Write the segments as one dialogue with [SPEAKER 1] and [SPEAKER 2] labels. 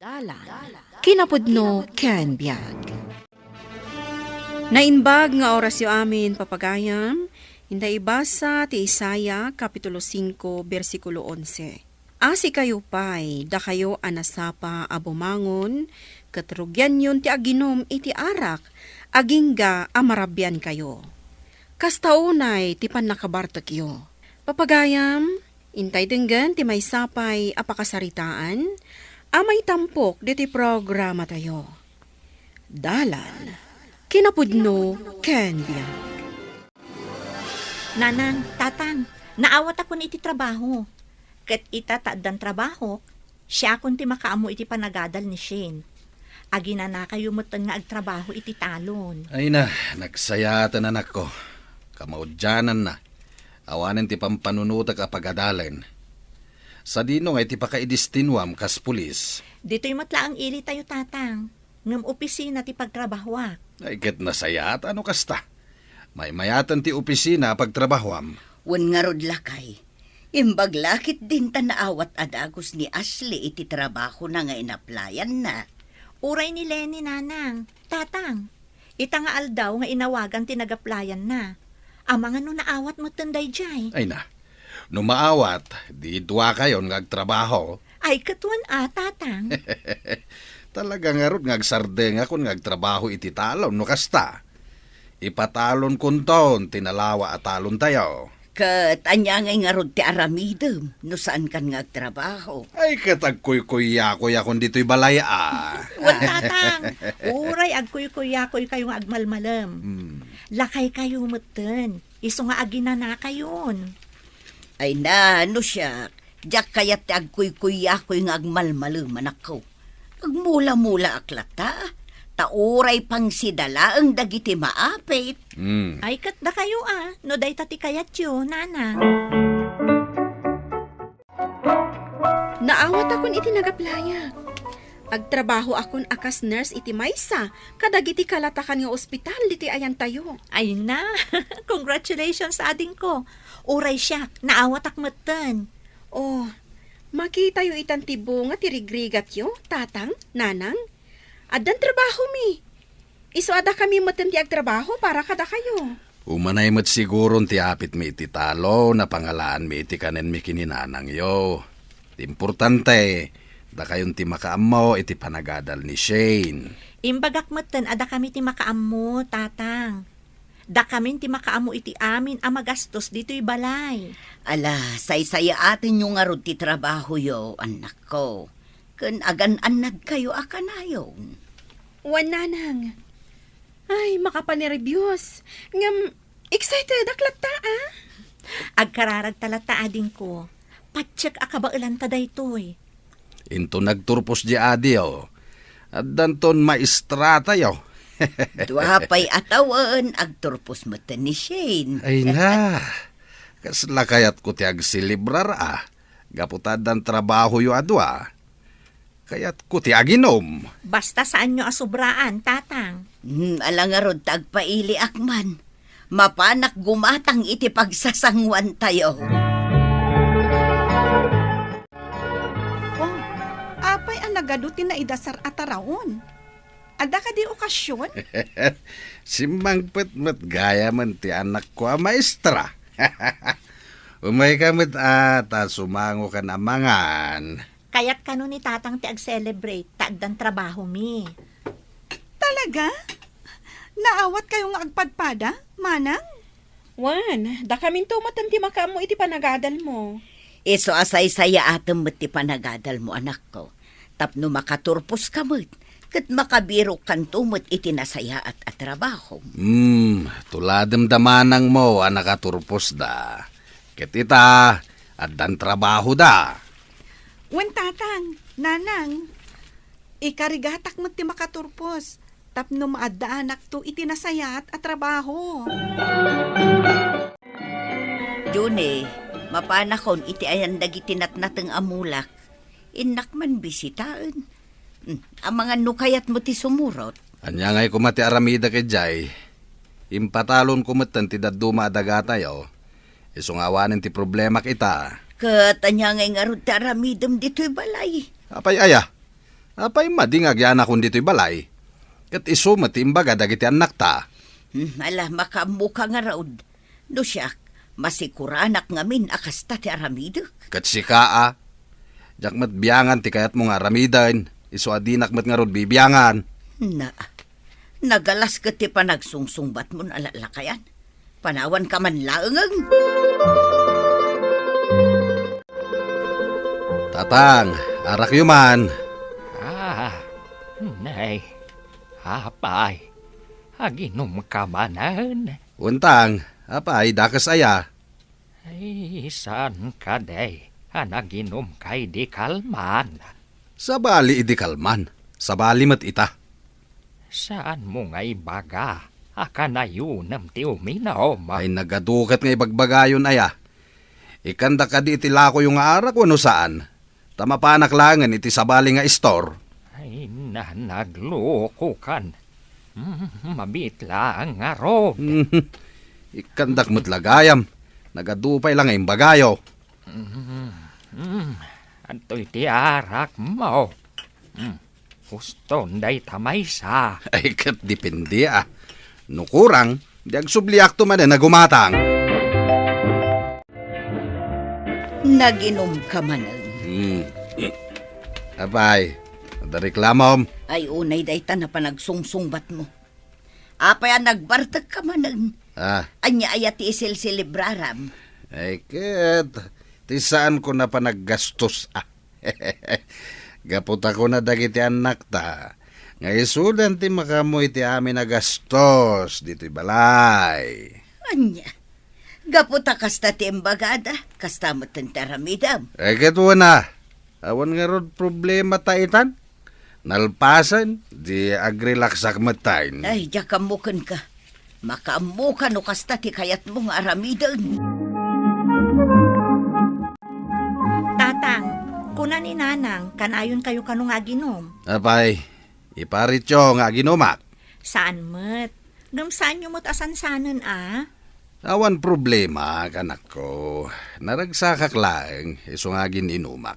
[SPEAKER 1] Dalan, kinapudno ken biag. Nainbag nga orasyo amin papagayam, hinday ibasa ti Isaya Kapitulo 5, versikulo 11. Asi kayo pay, da kayo anasapa abumangon, katrugyan yun ti aginom iti arak, agingga amarabyan kayo. Kastaunay ti panakabartak yo. Papagayam, intay denggan ti may sapay apakasaritaan, amay tampok diti programa tayo. Dalan, kinapudno ken biag.
[SPEAKER 2] Nanang, tatang, naawat ako iti trabaho. Ket itataadan trabaho, siya akong ti makaamo iti panagadal ni Shane. Agina na kayo mutan nga agtrabaho iti talon.
[SPEAKER 3] Ay na, nagsayatan anak ko. Kamaudyanan na. Awanan ti pampanunutak a pagadalen. Sa dino nga iti pakaidistinwam kas pulis.
[SPEAKER 2] Dito'y matla ang ili tayo, tatang. Ngam opisina ti pagtrabahwak.
[SPEAKER 3] Ay ket nasayat ano kasta. May mayatan ti opisina pagtrabahwam.
[SPEAKER 4] Wen nga rod lakay. Imbag lakit din ta naawat adagos ni Ashley iti trabaho na nga inaplayan na.
[SPEAKER 2] Uray ni Lenny, nanang. Tatang, ita nga aldaw nga inawagan ti nagaplayan na. Amang ano naawat mo tanday jay.
[SPEAKER 3] Ay na, numaawat, di dua kayon ngagtrabaho.
[SPEAKER 2] Ay katuan tatang.
[SPEAKER 3] Talaga nga rod ngagsarde nga kun ngagtrabaho iti talon no kasta. Ipatalon kun taon, tinalawa at talon tayo.
[SPEAKER 4] Kat anya nga rod ti aramidem no saan kan ngagtrabaho.
[SPEAKER 3] Ay katagkuy-kuy-yakoy akong dito'y balaya
[SPEAKER 2] Wan tatang, uray agkuy-kuy-yakoy kayo nga agmalmalam. Lakay kayo mutan, iso nga agina na kayon.
[SPEAKER 4] Ay na, no siya, diyak kayat ti agkuy-kuy-akoy nga agmalmaluman ako. Agmula-mula aklata, tauray pang sidala ang dagiti maapit.
[SPEAKER 2] Ay kat da kayo no day tati kayat yo, nanang.
[SPEAKER 1] Naawat akon iti nagaplaya. Agtrabaho akon akas nurse iti maysa, kadagiti kalatakan nga ospital iti ayan tayo.
[SPEAKER 2] Ay na, congratulations sa ading ko. Uray siya, naawat akmatan.
[SPEAKER 1] Oh, makita yo itan tibo nga tirigrigat yo, tatang, nanang. Adan trabaho mi. Iso ada kami matan ti agtrabaho para kada kayo.
[SPEAKER 3] Umanay mo't siguro ti apit mi iti talo na pangalaan mi iti kanen mi kininanang yo. Importante, da kayon ti makaammo iti panagadal ni Shane.
[SPEAKER 2] Imbagak matan, ada kami ti makaamo, tatang. Da kami ti makaamo iti amin amagastos dito'y balay.
[SPEAKER 4] Ala, say-saya atin yung nga rod ti trabaho yo, anak ko. Kun agan-anad kayo akanayon.
[SPEAKER 1] Wan nanang. Ay, makapanerebyos. Ngam, excited aklat ta
[SPEAKER 2] Agkararag talata ading ko. Patsyak akabailan ta daytoy.
[SPEAKER 3] Into nagturpos di adi yo. At danton maestrata yo.
[SPEAKER 4] Duhapay atawan, agturpos mo ni Shane.
[SPEAKER 3] Ay na, kasla kayat ko ti agsilibrar Gaputad ang trabaho yo adwa. Kayat ko ti aginom.
[SPEAKER 2] Basta saan nyo asubraan, tatang.
[SPEAKER 4] Alangarod tagpaili akman. Mapanak gumatang iti pagsasangwan tayo.
[SPEAKER 5] Oh, apay ang nagaduti na idasar atarawon. Ada ka di okasyon?
[SPEAKER 3] Simangpet-met gaya man ti anak ko maestra. Umay kamit ata sumango ka namangan.
[SPEAKER 2] Kaya't kano ni tatang ti ag-celebrate, taagdan trabaho mi.
[SPEAKER 5] Talaga? Naawat kayo nga agpadpada, manang?
[SPEAKER 1] Wan, da kamin to matan ti makaamo iti panagadal mo.
[SPEAKER 4] Iso asay-saya atom mo ti panagadal mo, anak ko. Tapno makaturpos ka mo't, kat makabiro kantumot iti nasaya at trabaho.
[SPEAKER 3] Tuladem damanang mo anakaturpos da. Ketita, addan trabaho da.
[SPEAKER 5] Wen tatang, nanang, ikarigatak mo ti makaturpos. Tapno maadaanak to itinasayat at trabaho.
[SPEAKER 4] June, mapanakon iti ayan dagiti natnateng amulak. Inak man bisitaan. Ang mga nukayat mo ti sumurot.
[SPEAKER 3] Anya ngay kumati aramida kay Jay. Impatalon kumatan ti daduma adagata yo. Isungawanin ti problema kita.
[SPEAKER 4] Kat anya nga nga rod taramidem dito'y balay.
[SPEAKER 3] Apay aya, Apay madingag yan akong dito'y balay. Kat iso matimbaga dagiti anak ta.
[SPEAKER 4] Ala, makamuka nga raod. No siya, masikuranak ngamin akasta ti aramidok.
[SPEAKER 3] Kat si Kaa. Jak mat biyangan ti kayat mo nga ramidan. Iso adinak mat nga rod bibiyangan.
[SPEAKER 4] Na, nagalas ka ti panagsungsungbat mo na alalakayan. Panawan ka man laangang.
[SPEAKER 3] Tatang, arak yuman.
[SPEAKER 6] Nay, apay, aginom ka manan.
[SPEAKER 3] Untang, apay dakas aya.
[SPEAKER 6] Ay, saan ka day? Anaginom kay di kalman.
[SPEAKER 3] Sa bali idi kalman. Sa bali mat ita.
[SPEAKER 6] Saan mo nga ibaga? Aka na yun ang ti uminom.
[SPEAKER 3] Ay nagadukat nga ibagbagayon aya. Ikanda ka di itila ko yung arak o no saan. Tamapanak langan iti sa bali nga store.
[SPEAKER 6] Ay, nagloko kan. Mabitla ang aro.
[SPEAKER 3] Ikandak mo't lagayam. Nagadupay lang ang bagayo.
[SPEAKER 6] Anto'y ti arak mo. Gusto nday tamay sa.
[SPEAKER 3] Ay kat dipindi ah. Nukurang, di agsubliak to man na gumatang.
[SPEAKER 4] Naginom ka man.
[SPEAKER 3] Apay, nadariklamom.
[SPEAKER 4] Ay unay dayta na panagsungsungbat mo. Apay nagbartag ka man. Anya ayat ti isil-silibraram.
[SPEAKER 3] Ay kat, tisaan ko na panaggastos ah. Gapot ako na dagiti anak ta. Nga isudan ti makamoy ti amin na gastos dito'y balay.
[SPEAKER 4] Anya, gaputa kasta ti embagada, kasta mo taramidam.
[SPEAKER 3] Ay katwa na, awan nga rod problema taitan. Nalpasan, di agrilaksak matain.
[SPEAKER 4] Ay, jakamukan ka. Makaamukan o kasta ti kayat mong aramidan.
[SPEAKER 2] Tatang, kuna ni Nanang, kanayon kayo kanong aginom.
[SPEAKER 3] Apay, iparityo nga ginumak.
[SPEAKER 2] Saan met? Gamsaan nyo mo't asansanan
[SPEAKER 3] Awan problema, kanak ko. Naragsakak lang, iso nga gininumak.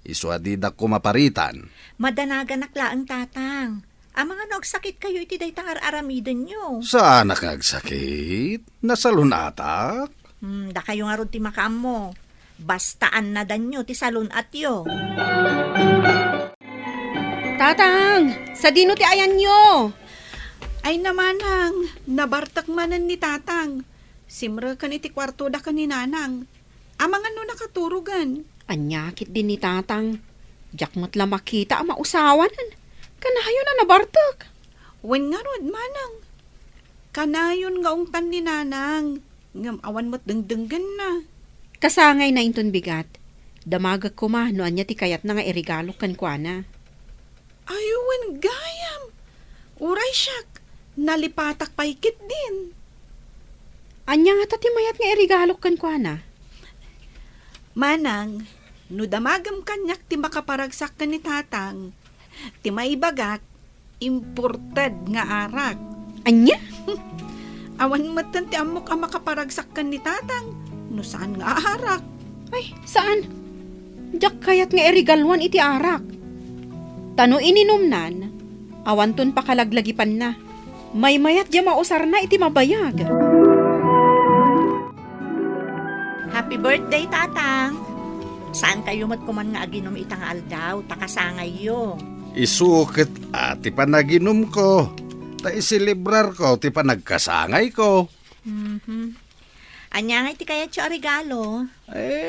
[SPEAKER 3] Iso adidak ko maparitan.
[SPEAKER 2] Madanagan naklaang tatang. Ang mga nagsakit kayo iti daytang aramidan nyo.
[SPEAKER 3] Saan nakagsakit? Nasalun atak?
[SPEAKER 2] Da kayo nga ron ti makaam mo. Bastaan na danyo ti salon at yo.
[SPEAKER 1] Tatang, sa dino ti ayan nyo.
[SPEAKER 5] Ay namanang, nabartak manan ni tatang. Simra kan iti kwarto da kan ni Nanang. Amang ano nakaturugan.
[SPEAKER 1] Anyakit din ni tatang. Jakmat la makita ang mausawanan. Kanayo na nabartak.
[SPEAKER 5] Wen nga rod, manang. Kanayon nga ungtan ni Nanang. Ngam awan mo't dengdenggan na.
[SPEAKER 1] Kasangay na inton bigat. Damagag ko ma, no anya ti kayat na nga irigalo kan kwa na.
[SPEAKER 5] Ayuwan gayam. Uray siyak. Nalipatak paikit din.
[SPEAKER 1] Anya nga tati mayat nga irigalo kan kwa na.
[SPEAKER 5] Manang, no damagam kanyak ti makaparagsak ka ni tatang. Ti maibagak, imported nga arak.
[SPEAKER 1] Anya?
[SPEAKER 5] Awan matan ti amok ang makaparagsak ka ni tatang. No saan nga arak?
[SPEAKER 1] Ay, saan? Jak kayat nga irigalwan iti arak. Tano ininumnan, awanton pa kalaglagipan na. May mayat di mausar na iti mabayag.
[SPEAKER 2] Happy birthday, tatang. Saan kayo mo't kuman nga aginom itang aldaw, takasangay yo.
[SPEAKER 3] Isukit ti panaginom ko. Ta isilibrar ko, ti panagkasangay ko.
[SPEAKER 2] Anya nga iti kaya tiyo regalo.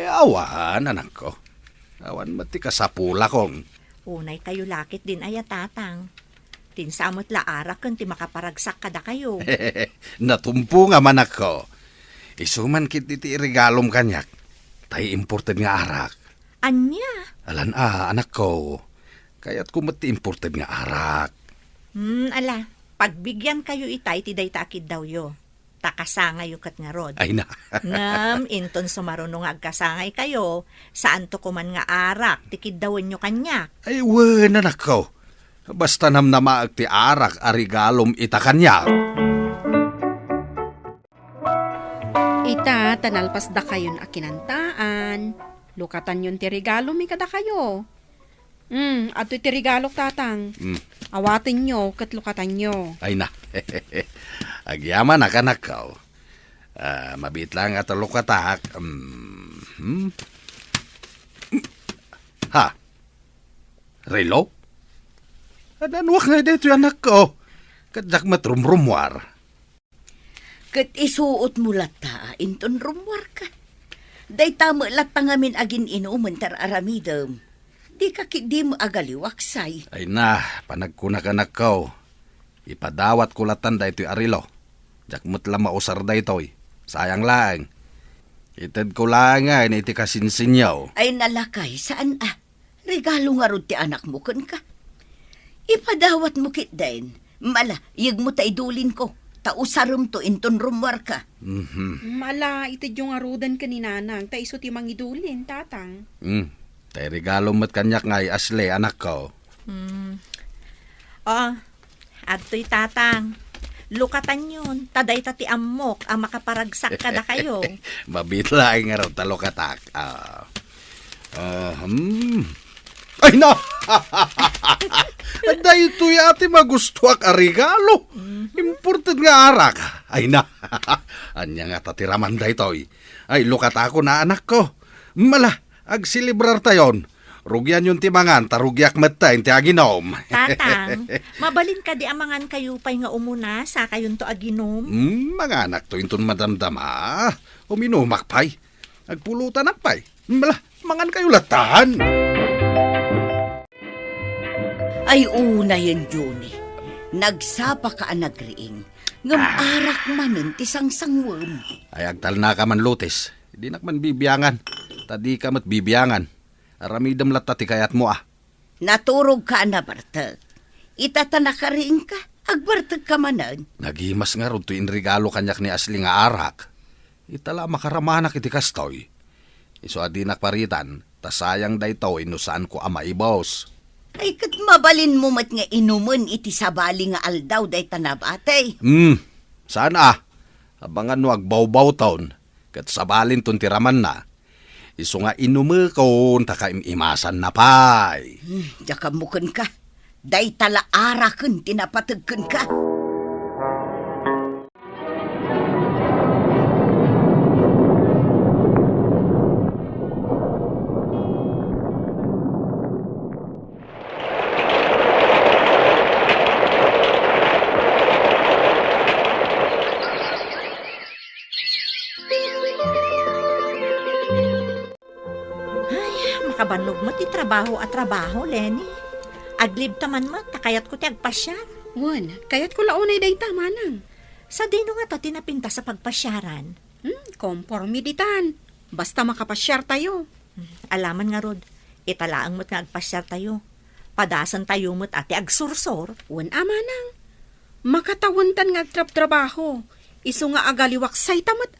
[SPEAKER 3] Awan, anak ko. Awan mati kasapula kong.
[SPEAKER 2] Unay kayo lakit din aya tatang. Tinsamot la arak kung ti makaparagsak kada kayo.
[SPEAKER 3] Natumpo nga manak ko. Isuman kit iti regalom kanyak. Tay imported nga arak.
[SPEAKER 2] Anya?
[SPEAKER 3] Alan anak ko. Kaya't kumati imported nga arak.
[SPEAKER 2] Ala, pagbigyan kayo itay ti dayta akid daw yo. Takasangay yung kat nga rod.
[SPEAKER 3] Ay na.
[SPEAKER 2] Ngam, inton sumarunong agkasangay kayo, saan to kuman nga arak, tikid dawin nyo kanya.
[SPEAKER 3] Ay wen anak ko. Basta nam na maag ti arak a regalom ita kanyak.
[SPEAKER 1] Ita, tanalpas da kayon a kinantaan. Lukatan yun ti regalo mi kada kayo. Ato iti regalok tatang. Awatin nyo, katlukatan nyo.
[SPEAKER 3] Ay na. Agyaman na kanak ka. Mabit lang at lukatak. Ha? Relo? Adanuak nga dito yung anak ko. Kadyak matrumrumwar.
[SPEAKER 4] Kat isuot mo lata, inton rumwar ka. Day tama lata ngamin agin inuman tar aramidam. Di ka di mo agaliwaksay.
[SPEAKER 3] Ay na, panagkunak anak ko. Ipadawat ko latan da ito'y arilo. Jak mo't lang mausar da ito'y. Sayang lang. Itad ko lang nga, iti kasinsinyaw.
[SPEAKER 4] Ay nalakay, saan regalo nga ron ti anak mo kun ka. Ipadawat mo kit din. Mala, yag mo taidulin ko. Tausarum to inton rumwar ka.
[SPEAKER 1] Mala, itid yung arudan ka ni nanang. Ta iso ti mangidulin, tatang.
[SPEAKER 3] Tay regalo mo't kanyak ngay asle, anak ko.
[SPEAKER 2] Adto'y tatang. Lukatan yun. Taday tati amok, makaparagsak ka na kayo.
[SPEAKER 3] Mabit lang nga raw talokatak. Ay na! Aday ito'y ati magustuak a regalo. Important nga arak. Ay na! Anya nga tatiraman da ito'y. Ay lukat ako na anak ko. Mala, agsilibrar tayon. Rugyan yung timangan, tarugyak matay, ti aginom.
[SPEAKER 2] Tatang, mabalin ka di amangan kayo pa'y nga umuna sa kayon to aginom.
[SPEAKER 3] Mga anak to inton madamdama. Uminumak pa'y. Agpulutan ak pa'y. Mala, mangan kayo latan.
[SPEAKER 4] Ay una yan, Juni. Nagsapa ka nagriing. Ngam arak manin ti sangsangwam.
[SPEAKER 3] Ay agtal na ka man lutis. Di nakman bibiyangan. Tadi ka mat bibiyangan. Aramidam latta ti kayat mo
[SPEAKER 4] Naturog ka na, Bartag. Itatana ka rin ka. Agbartag ka manan.
[SPEAKER 3] Nagimas nga ron to in regalo kanyak ni Asli nga arak. Itala makaramanak iti kastoy. Iso adi nakparitan. Tasayang da ito inusaan ko maibos.
[SPEAKER 4] Ay kat mabalin mo mat nga inuman iti sabali nga aldaw day tanabatay.
[SPEAKER 3] Saan Abangan no agbaw-baw taon. Kat sabalin ton tiraman na. Iso nga inumekon, takaimasan na pay.
[SPEAKER 4] Jakamukan ka. Day tala araken, tinapatagkan ka.
[SPEAKER 2] Makabanlog mo ti trabaho at trabaho, Lenny. Aglib taman mo, takayat ko ti agpasyar.
[SPEAKER 1] Wan, kayat ko launay day manang.
[SPEAKER 2] Sa dino nga to tinapinta sa pagpasyaran.
[SPEAKER 1] Kompormiditan. Basta makapasyar tayo.
[SPEAKER 2] Alaman nga rod, italaang mo't nga agpasyar tayo. Padasan tayo mo't ati agsursor.
[SPEAKER 1] Wan manang. Makatawantan nga agtrap-trabaho. Iso nga agaliwaksay tamat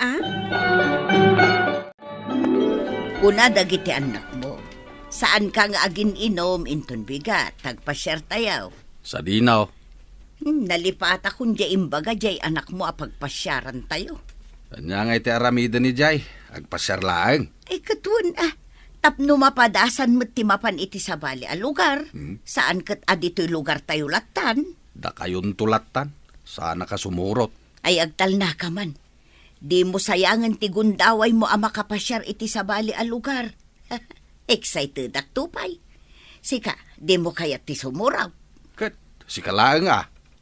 [SPEAKER 4] Una dagiti anak mo. Saan ka nga agin inom inton bigat, tagpasyar tayaw.
[SPEAKER 3] Sa dinaw.
[SPEAKER 4] Nalipata kun jay imbaga jay anak mo apagpasyaran tayo.
[SPEAKER 3] Kanya nga iti aramida ni Jay. Agpasyar laeng.
[SPEAKER 4] Ay katuan tapno mapadasan mo't timapan iti sabali a lugar. Saan kat adito'y lugar tayo latan?
[SPEAKER 3] Da kayon tulatan. Sana ka sumurot.
[SPEAKER 4] Ay agtal na ka man. Di mo sayangan ti gundaway mo ang makapasyar iti sabali a lugar. Excited ak tupay. Sika, di mo kaya ti sumuraw.
[SPEAKER 3] Kat, si kalaeng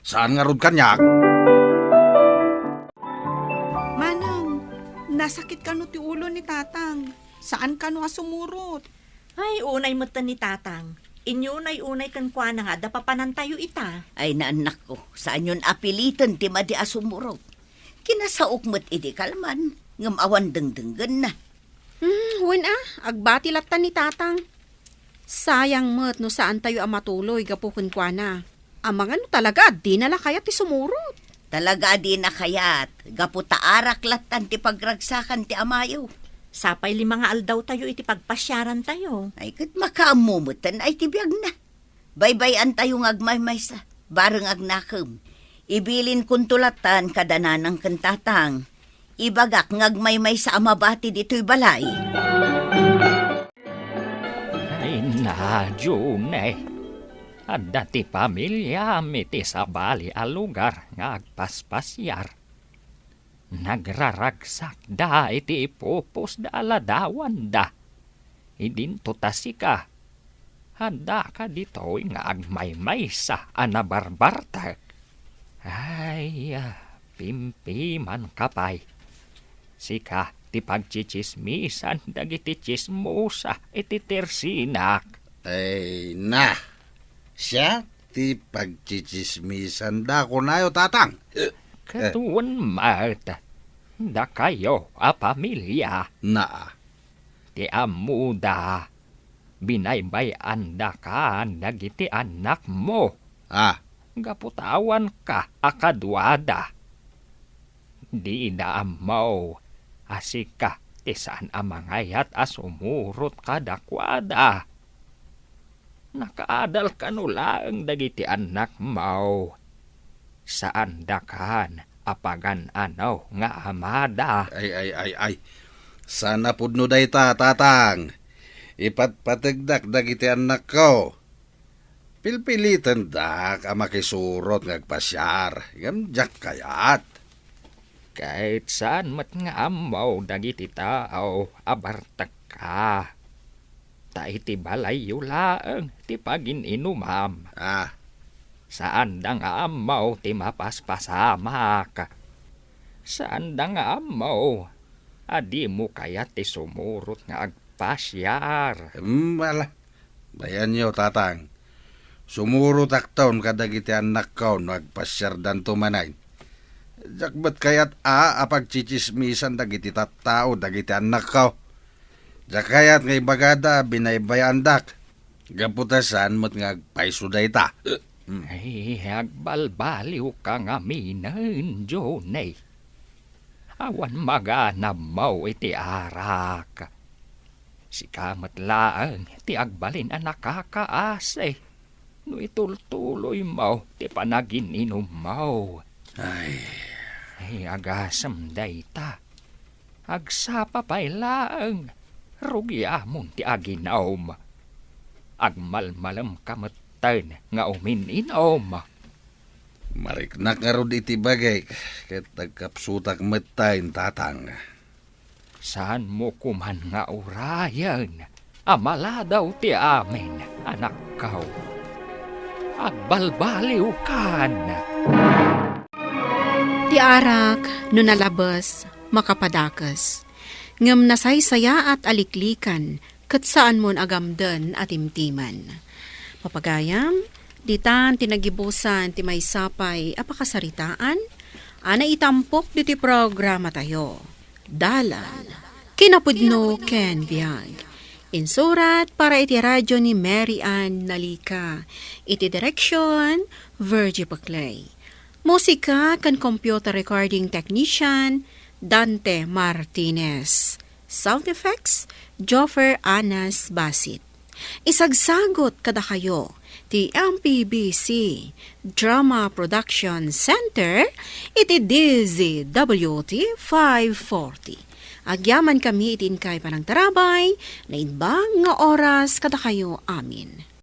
[SPEAKER 3] Saan nga rod kanyak?
[SPEAKER 5] Manang, nasakit ka no ti ulo ni tatang. Saan ka no sumurot?
[SPEAKER 2] Ay, unay mo ni tatang. Inyunay-unay kan kwa na nga, dapapanan tayo ita.
[SPEAKER 4] Ay naanak ko, saan yun apilitan ti madi a sumuraw. Kinasaok mo't iti kalman, ngam awan dengdenggan na.
[SPEAKER 1] Wan agbati latan ni tatang. Sayang mo't no saan tayo matuloy gapukun kwa na. Amang ano talaga, di nala kaya ti sumurot.
[SPEAKER 4] Talaga di na kayat, gaputa arak latan ti pagragsakan ti amayo.
[SPEAKER 2] Sapay 5 nga aldaw tayo iti pagpasyaran tayo.
[SPEAKER 4] Ay kat makaamumutan ay tibiyag na. Baybayan tayo ngagmaymaysa, bareng agnakam. Ibilin kun tulatan kadananang kantatang. Ibagak ngagmaymaysa amabati dito'y balay.
[SPEAKER 6] Ay na, Junay. Adda ti pamilya miti sa bali a lugar nga agpaspasyar. Nagraragsak da iti ipupos da aladawan da. Idinto tasika. Handa ka dito nga agmaymay sa anabarbartag. Ay, pimpi man kapay. Sika, ti pagchichismisan dagiti chismosa iti tersinak.
[SPEAKER 3] Ay, na. Siya, ti pagchichismisan da ko nayo, tatang.
[SPEAKER 6] Katuan Marta, da kayo a pamilya.
[SPEAKER 3] Na.
[SPEAKER 6] Ti amuda, binaybayan da ka dagiti anak mo. Gaputawan ka akadwada. Di na amaw, asika ti saan amangayat asumurot ka dakwada. Nakaadal ka nulang dagiti anak mo. Saan dakan apagan anaw nga amada.
[SPEAKER 3] Ay. Sana pudno day tatang. Ipatpatagdak dagiti anak ko. Pilpilitan dak ang makisurot ngagpasyar. Gamjak kayat.
[SPEAKER 6] Kahit saan mat nga amaw dagiti tao abartak ka. Ta iti balay yulaang ti pagin-inumam. Saan da nga amaw ti mapaspasamak. Saan da nga amaw adi mo kaya ti sumurot nga agpasyar.
[SPEAKER 3] Wala. Bayan nyo, tatang. Sumuro taktaon kadagiti anak ko nagpasyar dan tumanay. Jakbat kayat apag chichismisan dagiti tattao dagiti anak ko. Jakayat ngay bagada binaybayandak. Gaputasan mo't ngagpaisuday ta.
[SPEAKER 6] Ay, agbalbaliw ka nga minan, Jonay. Awan maganam mo iti arak. Si kamat laang ti agbalin ang nakakaase. No itultuloy mo ti panagin-inom mo. Ay, agasam dayta. Agsapa pa'y laang. Rugyamon ti aginaom. Agmalmalam kamatan nga umininom.
[SPEAKER 3] Mariknak nga rod iti bagay. Ket nagkapsutak matayin, tatang.
[SPEAKER 6] Saan mo kuman nga urayan? Amala daw ti amin, anak kau. Agbalbaliw kan.
[SPEAKER 1] Ti arak no nalabas, makapadakas. Ngem nasaysaya at aliklikan, kat saan mon agamdan at imtiman. Papagayam, ditan tinagibusan ti may sapay apakasaritaan, ana itampok diti programa tayo. Dalan, kinapudno ken biyag. Insurat para iti radyo ni Mary Ann Nalika. Iti direksyon, Virgie Paclay. Musika kan computer recording technician, Dante Martinez. Sound effects, Joffer Anas Basit. Isagsagot kada kayo, ti MPBC Drama Production Center, iti DZWT 540. Agyaman kami itin kay panang tarabay, na inbang nga oras kada kayo amin.